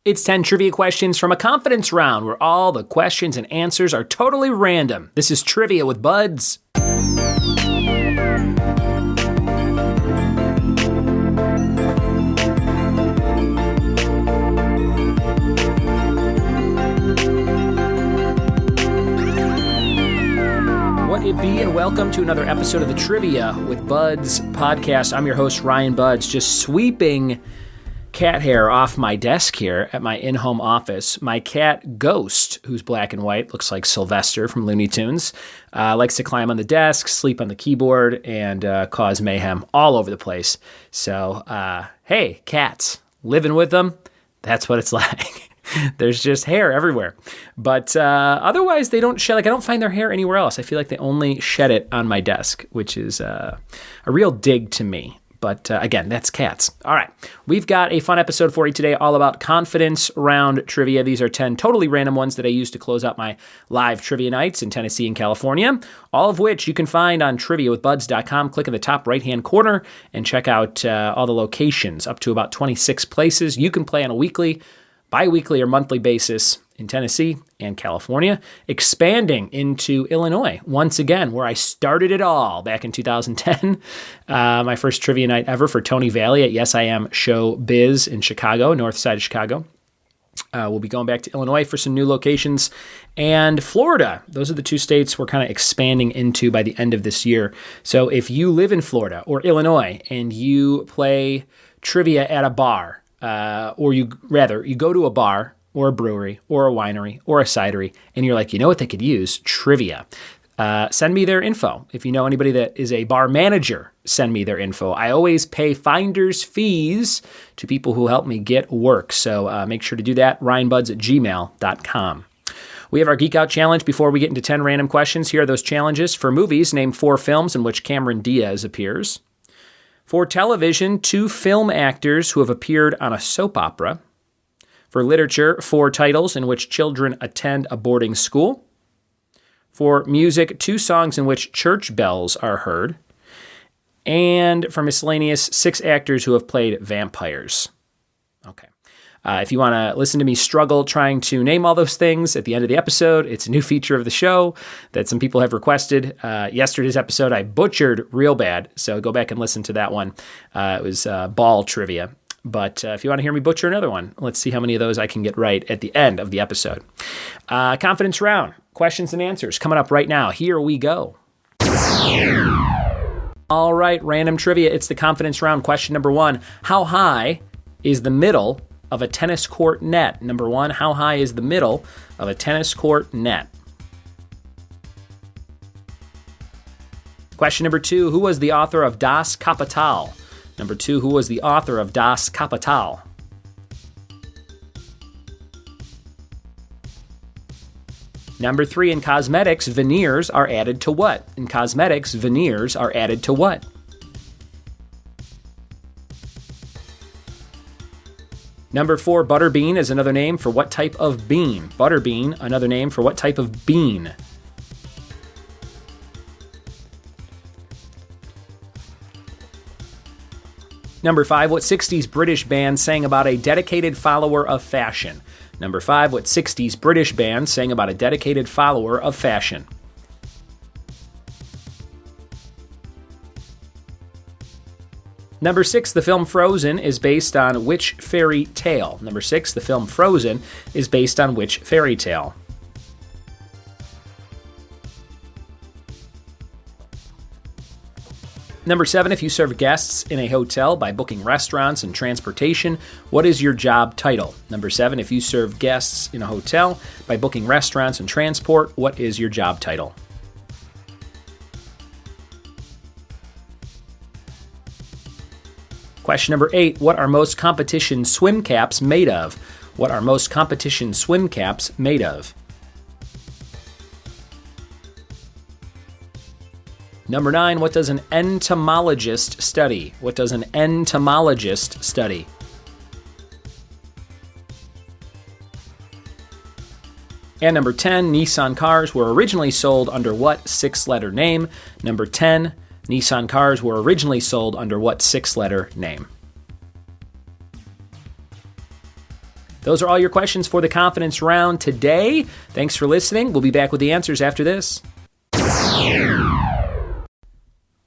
It's 10 trivia questions from a confidence round where all the questions and answers are totally random. This is Trivia with Buds. What it be, and welcome to another episode of the Trivia with Buds podcast. I'm your host, Ryan Buds, just sweeping cat hair off my desk here at my in-home office. My cat, Ghost, who's black and white, looks like Sylvester from Looney Tunes, likes to climb on the desk, sleep on the keyboard, and cause mayhem all over the place. So, hey, cats, living with them, that's what it's like. There's just hair everywhere. But otherwise, they don't shed. I don't find their hair anywhere else. I feel like they only shed it on my desk, which is a real dig to me. But again, that's cats. All right. We've got a fun episode for you today all about confidence round trivia. These are 10 totally random ones that I use to close out my live trivia nights in Tennessee and California, all of which you can find on triviawithbuds.com. Click in the top right-hand corner and check out all the locations, up to about 26 places. You can play on a weekly, bi-weekly, or monthly basis in Tennessee and California, expanding into Illinois once again, where I started it all back in 2010. My first trivia night ever for Tony Valley at Yes I Am Show Biz in Chicago, north side of Chicago. We'll be going back to Illinois for some new locations, and Florida. Those are the two states we're kind of expanding into by the end of this year. So if you live in Florida or Illinois and you play trivia at a bar, or you go to a bar or a brewery or a winery or a cidery, and you're like, you know what they could use? Trivia. Send me their info. If you know anybody that is a bar manager, send me their info. I always pay finder's fees to people who help me get work. So make sure to do that, ryanbuds@gmail.com. We have our Geek Out Challenge. Before we get into 10 random questions, here are those challenges. For movies, name 4 films in which Cameron Diaz appears. For television, 2 film actors who have appeared on a soap opera. For literature, 4 titles in which children attend a boarding school. For music, 2 songs in which church bells are heard. And for miscellaneous, 6 actors who have played vampires. Okay. If you want to listen to me struggle trying to name all those things at the end of the episode, it's a new feature of the show that some people have requested. Yesterday's episode, I butchered real bad, so go back and listen to that one. It was ball trivia. But if you want to hear me butcher another one, let's see how many of those I can get right at the end of the episode. Confidence round, questions and answers coming up right now. Here we go. All right, random trivia. It's the confidence round. Question number 1. How high is the middle of a tennis court net? Number 1, how high is the middle of a tennis court net? Question number 2, who was the author of Das Kapital? Number 2, who was the author of Das Kapital? Number 3, in cosmetics, veneers are added to what? In cosmetics, veneers are added to what? Number 4, butterbean is another name for what type of bean? Butterbean, another name for what type of bean? Number 5, what 60s British band sang about a dedicated follower of fashion? Number 5, what 60s British band sang about a dedicated follower of fashion? Number 6, the film Frozen is based on which fairy tale? Number 6, the film Frozen is based on which fairy tale? Number 7, if you serve guests in a hotel by booking restaurants and transportation, what is your job title? Number 7, if you serve guests in a hotel by booking restaurants and transport, what is your job title? Question number 8, what are most competition swim caps made of? What are most competition swim caps made of? Number 9, what does an entomologist study? What does an entomologist study? And number 10, Nissan cars were originally sold under what 6-letter name? Number 10, Nissan cars were originally sold under what 6-letter name? Those are all your questions for the confidence round today. Thanks for listening. We'll be back with the answers after this.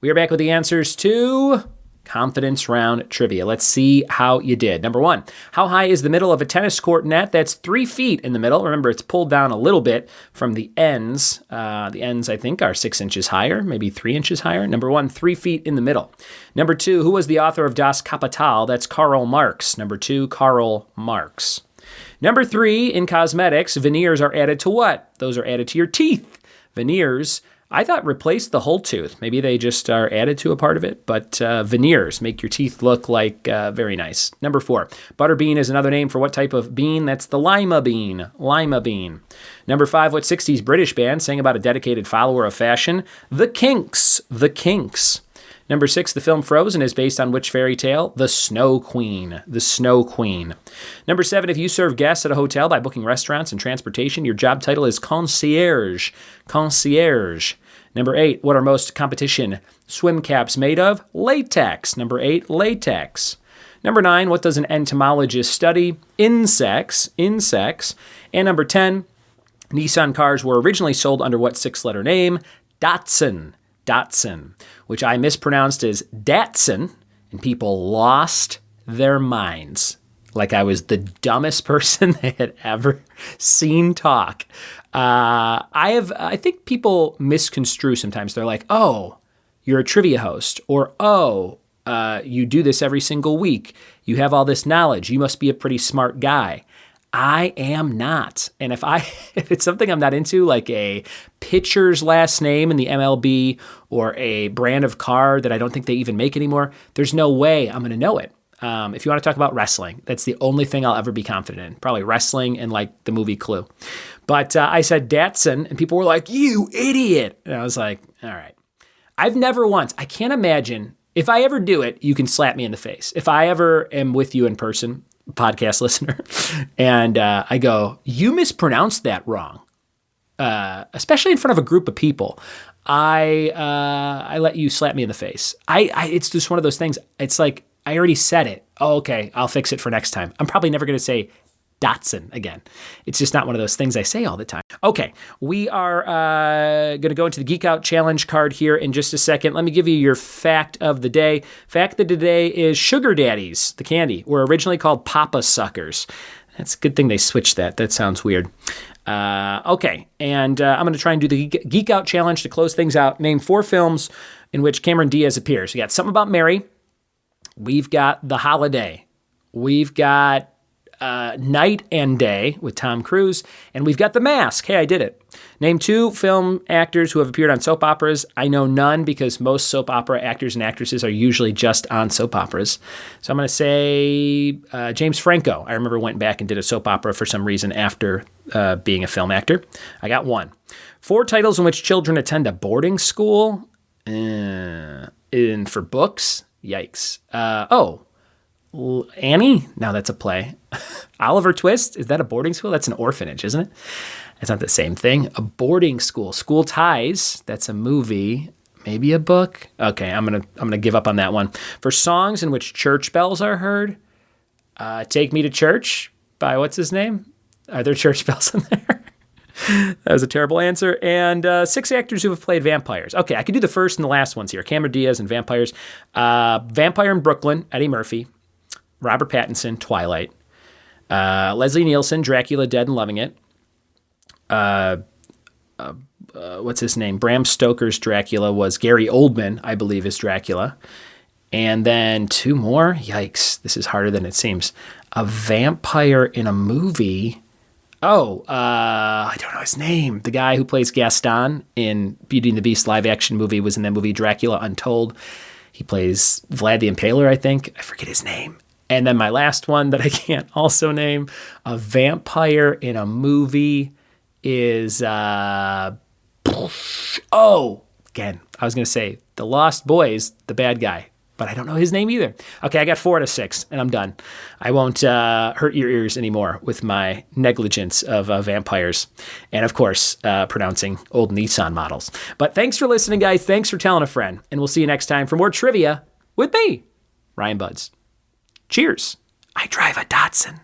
We are back with the answers to confidence round trivia. Let's see how you did. Number one, how high is the middle of a tennis court net? That's 3 feet in the middle. Remember, it's pulled down a little bit from the ends. The ends, I think, are 6 inches higher, maybe 3 inches higher. Number one, 3 feet in the middle. Number two, who was the author of Das Kapital? That's Karl Marx. Number two, Karl Marx. Number three, in cosmetics, veneers are added to what? Those are added to your teeth. Veneers, I thought, replace the whole tooth. Maybe they just are added to a part of it, but veneers make your teeth look like very nice. Number four, butterbean is another name for what type of bean? That's the lima bean. Lima bean. Number five, what 60s British band sang about a dedicated follower of fashion? The Kinks. The Kinks. Number six, the film Frozen is based on which fairy tale? The Snow Queen. The Snow Queen. Number seven, if you serve guests at a hotel by booking restaurants and transportation, your job title is concierge. Concierge. Number eight, what are most competition swim caps made of? Latex. Number eight, latex. Number nine, what does an entomologist study? Insects. Insects. And number 10, Nissan cars were originally sold under what 6-letter name? Datsun. Datsun, which I mispronounced as Datsun, and people lost their minds. Like I was the dumbest person they had ever seen talk. I think people misconstrue sometimes. They're like, oh, you're a trivia host, or oh, you do this every single week. You have all this knowledge. You must be a pretty smart guy. I am not. And if it's something I'm not into, like a pitcher's last name in the MLB or a brand of car that I don't think they even make anymore, there's no way I'm going to know it. If you want to talk about wrestling, that's the only thing I'll ever be confident in. Probably wrestling and like the movie Clue. But I said Datsun, and people were like, you idiot. And I was like, all right. I've never once, I can't imagine, if I ever do it, you can slap me in the face. If I ever am with you in person, podcast listener, and I go, you mispronounced that wrong, especially in front of a group of people, I let you slap me in the face. It's just one of those things. It's like, I already said it. Oh, okay, I'll fix it for next time. I'm probably never going to say Datsun again. It's just not one of those things I say all the time. Okay, we are going to go into the Geek Out Challenge card here in just a second. Let me give you your fact of the day. Fact of the day is Sugar Daddies, the candy, were originally called Papa Suckers. That's a good thing they switched that. That sounds weird. Okay, and I'm going to try and do the Geek Out Challenge to close things out. Name 4 films in which Cameron Diaz appears. We got Something About Mary. We've got The Holiday. We've got Night and Day with Tom Cruise. And we've got The Mask. Hey, I did it. Name 2 film actors who have appeared on soap operas. I know none because most soap opera actors and actresses are usually just on soap operas. So I'm going to say James Franco. I remember went back and did a soap opera for some reason after being a film actor. I got 1. 4 titles in which children attend a boarding school. And for books. Yikes. Annie? No, that's a play. Oliver Twist? Is that a boarding school? That's an orphanage, isn't it? It's not the same thing. A boarding school. School Ties. That's a movie. Maybe a book. Okay, I'm gonna give up on that one. For songs in which church bells are heard, Take Me to Church by what's his name? Are there church bells in there? That was a terrible answer. And 6 actors who have played vampires. Okay, I could do the first and the last ones here. Cameron Diaz and vampires. Vampire in Brooklyn, Eddie Murphy. Robert Pattinson, Twilight. Leslie Nielsen, Dracula, Dead and Loving It. What's his name? Bram Stoker's Dracula was Gary Oldman, I believe, is Dracula. And then 2 more. Yikes, this is harder than it seems. A vampire in a movie. I don't know his name. The guy who plays Gaston in Beauty and the Beast live-action movie was in that movie Dracula Untold. He plays Vlad the Impaler, I think. I forget his name. And then my last one that I can't also name, a vampire in a movie is, again, I was going to say The Lost Boys, the bad guy. But I don't know his name either. Okay, I got 4 out of 6, and I'm done. I won't hurt your ears anymore with my negligence of vampires. And, of course, pronouncing old Nissan models. But thanks for listening, guys. Thanks for telling a friend. And we'll see you next time for more trivia with me, Ryan Budds. Cheers. I drive a Datsun.